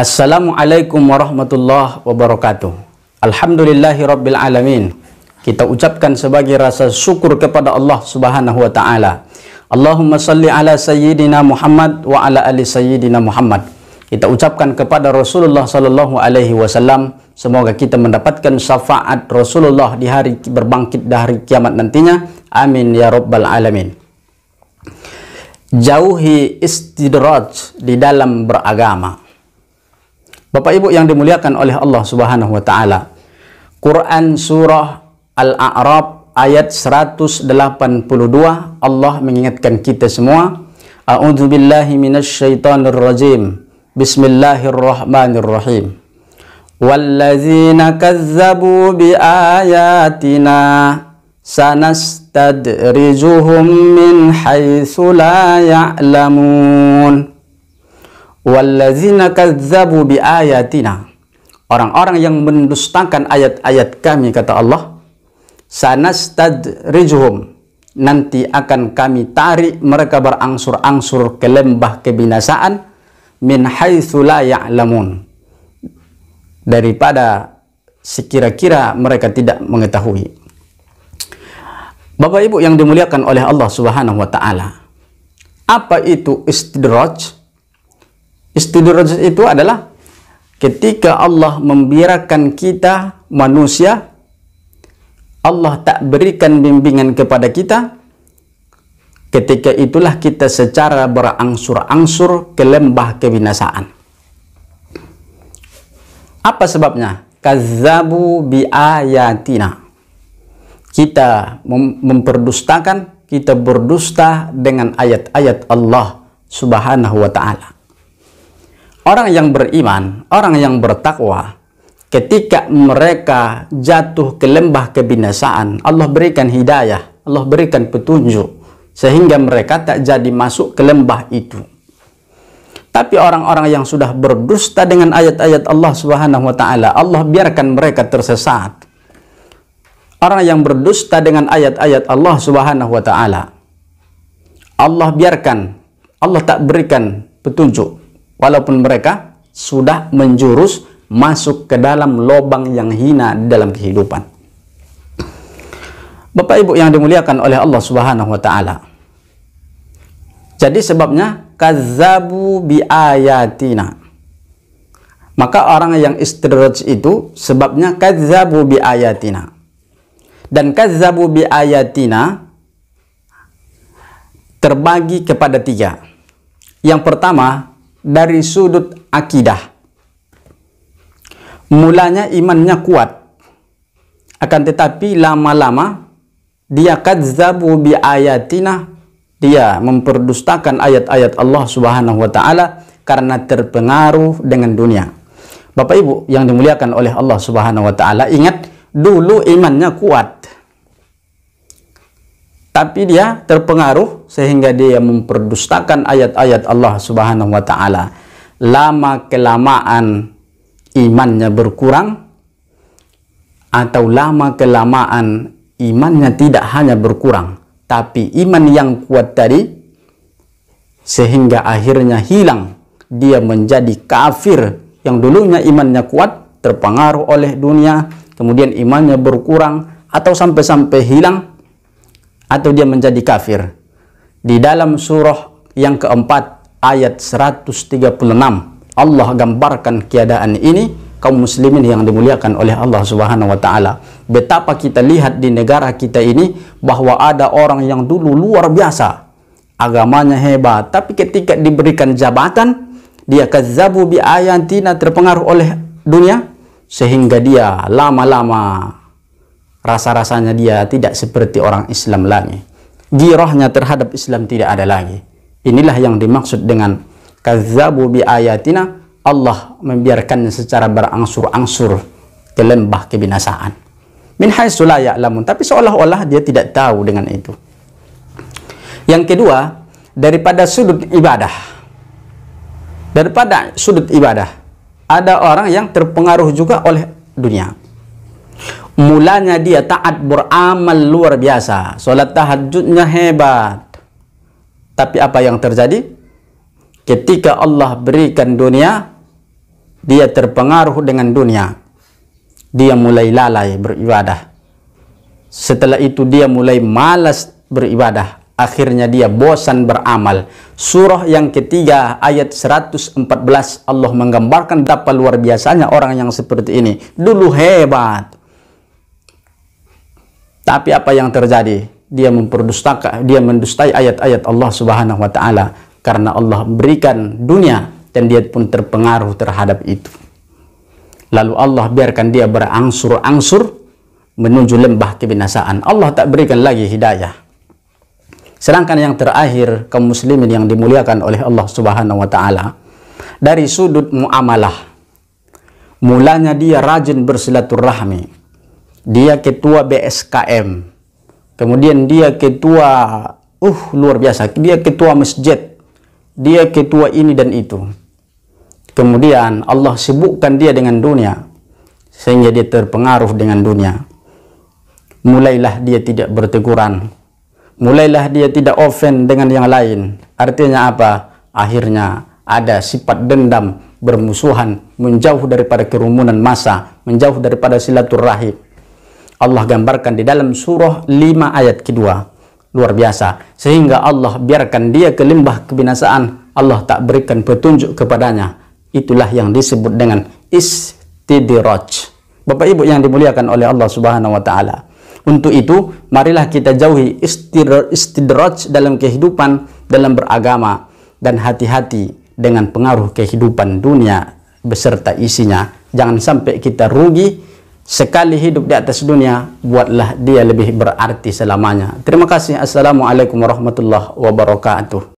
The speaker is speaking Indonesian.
Assalamualaikum warahmatullahi wabarakatuh. Alhamdulillahi rabbil alamin. Kita ucapkan sebagai rasa syukur kepada Allah Subhanahu wa taala. Allahumma salli ala sayyidina Muhammad wa ala ali sayyidina Muhammad. Kita ucapkan kepada Rasulullah sallallahu alaihi wasallam, semoga kita mendapatkan syafaat Rasulullah di hari berbangkit di hari kiamat nantinya. Amin ya rabbal alamin. Jauhi istidraj di dalam beragama. Bapak Ibu yang dimuliakan oleh Allah Subhanahu wa taala. Quran surah Al-A'raf ayat 182, Allah mengingatkan kita semua, A'udzubillahi minasyaitonir rajim. Bismillahirrahmanirrahim. Wallazina kazzabu biayatina sanastadrijuhum min haitsu la ya'lamun. Wallazina kazzabu biayatina, orang-orang yang mendustakan ayat-ayat kami, kata Allah, sanastadrijuhum, nanti akan kami tarik mereka berangsur-angsur ke lembah kebinasaan, min haitsu la ya'lamun, daripada sekira-kira mereka tidak mengetahui. Bapak Ibu yang dimuliakan oleh Allah Subhanahu wa taala, apa itu istidraj? Istidraj itu adalah ketika Allah membiarkan kita manusia, Allah tak berikan bimbingan kepada kita, ketika itulah kita secara berangsur-angsur ke lembah kebinasaan. Apa sebabnya? Kazzabu biayatina. Kita memperdustakan, kita berdusta dengan ayat-ayat Allah Subhanahu wa taala. Orang yang beriman, orang yang bertakwa, ketika mereka jatuh ke lembah kebinasaan, Allah berikan hidayah, Allah berikan petunjuk, sehingga mereka tak jadi masuk ke lembah itu. Tapi orang-orang yang sudah berdusta dengan ayat-ayat Allah Subhanahu wa taala, Allah biarkan mereka tersesat. Orang yang berdusta dengan ayat-ayat Allah Subhanahu wa taala, Allah biarkan, Allah tak berikan petunjuk, walaupun mereka sudah menjurus masuk ke dalam lubang yang hina di dalam kehidupan. Bapak Ibu yang dimuliakan oleh Allah Subhanahu wa taala. Jadi sebabnya kazzabu biayatina. Maka orang yang istidraj itu sebabnya kazzabu biayatina. Dan kazzabu biayatina terbagi kepada tiga. Yang pertama, dari sudut akidah. Mulanya imannya kuat, akan tetapi lama-lama dia kazzabu bi ayatina, dia memperdustakan ayat-ayat Allah Subhanahu wa taala karena terpengaruh dengan dunia. Bapak Ibu yang dimuliakan oleh Allah Subhanahu wa taala, ingat dulu imannya kuat, tapi dia terpengaruh sehingga dia memperdustakan ayat-ayat Allah Subhanahu wa taala. Lama kelamaan imannya berkurang, atau lama kelamaan imannya tidak hanya berkurang, tapi iman yang kuat tadi sehingga akhirnya hilang, dia menjadi kafir. Yang dulunya imannya kuat, terpengaruh oleh dunia, kemudian imannya berkurang atau sampai-sampai hilang, atau dia menjadi kafir. Di dalam surah yang keempat ayat 136, Allah gambarkan keadaan ini, kaum muslimin yang dimuliakan oleh Allah Subhanahu wa taala. Betapa kita lihat di negara kita ini bahwa ada orang yang dulu luar biasa, agamanya hebat, tapi ketika diberikan jabatan, dia kazzabu bi ayatina, terpengaruh oleh dunia, sehingga dia lama-lama rasa-rasanya dia tidak seperti orang Islam lagi. Girahnya terhadap Islam tidak ada lagi. Inilah yang dimaksud dengan kazzabu bi ayatina. Allah membiarkannya secara berangsur-angsur ke lembah kebinasaan. Min haitsu la ya'lamun, tapi seolah-olah dia tidak tahu dengan itu. Yang kedua, daripada sudut ibadah. Daripada sudut ibadah, ada orang yang terpengaruh juga oleh dunia. Mulanya dia taat beramal luar biasa, sholat tahajudnya hebat. Tapi apa yang terjadi? Ketika Allah berikan dunia, dia terpengaruh dengan dunia, dia mulai lalai beribadah. Setelah itu dia mulai malas beribadah. Akhirnya dia bosan beramal. Surah yang ketiga ayat 114 Allah menggambarkan betapa luar biasanya orang yang seperti ini. Dulu hebat, tapi apa yang terjadi? Dia mendustai ayat-ayat Allah Subhanahu wa taala karena Allah berikan dunia dan dia pun terpengaruh terhadap itu. Lalu Allah biarkan dia berangsur-angsur menuju lembah kebinasaan. Allah tak berikan lagi hidayah. Sedangkan yang terakhir, kaum muslimin yang dimuliakan oleh Allah Subhanahu wa taala, dari sudut muamalah, mulanya dia rajin bersilaturahmi. Dia ketua BSKM. Kemudian dia ketua luar biasa, dia ketua masjid. Dia ketua ini dan itu. Kemudian Allah sibukkan dia dengan dunia sehingga dia terpengaruh dengan dunia. Mulailah dia tidak berteguran. Mulailah dia tidak offend dengan yang lain. Artinya apa? Akhirnya ada sifat dendam, bermusuhan, menjauh daripada kerumunan massa, menjauh daripada silaturahim. Allah gambarkan di dalam surah 5 ayat kedua. Luar biasa. Sehingga Allah biarkan dia ke lembah kebinasaan. Allah tak berikan petunjuk kepadanya. Itulah yang disebut dengan istidraj. Bapak Ibu yang dimuliakan oleh Allah Subhanahu wa taala. Untuk itu, marilah kita jauhi istidraj dalam kehidupan, dalam beragama, dan hati-hati dengan pengaruh kehidupan dunia beserta isinya. Jangan sampai kita rugi. Sekali hidup di atas dunia, buatlah dia lebih berarti selamanya. Terima kasih. Assalamualaikum warahmatullahi wabarakatuh.